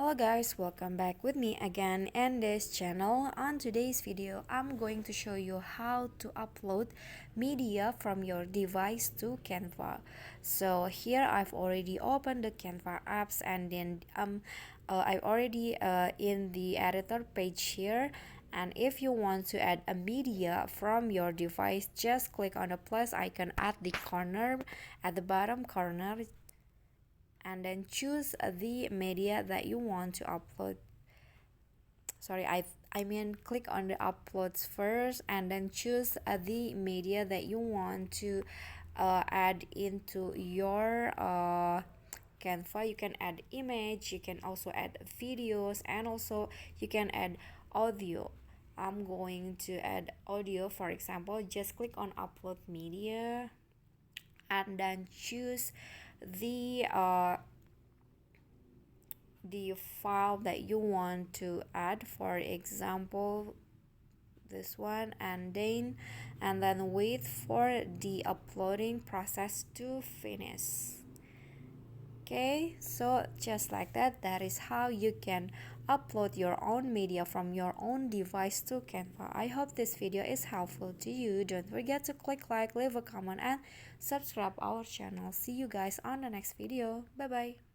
Hello guys, welcome back with me again in this channel. On today's video, I'm going to show you how to upload media from your device to Canva. So here I've already opened the Canva apps, and then I already in the editor page here. And if you want to add a media from your device, just click on the plus icon at the corner, at the bottom corner, and then choose the media that you want to upload. I mean click on the uploads first, and then choose the media that you want to add into your Canva. You can add image, you can also add videos, and also you can add audio. I'm going to add audio, for example. Just click on upload media and then choose the file that you want to add, for example this one, and then wait for the uploading process to finish. Okay, so just like that is how you can upload your own media from your own device to Canva. I hope this video is helpful to you. Don't forget to click like, leave a comment, and subscribe our channel. See you guys on the next video. Bye bye.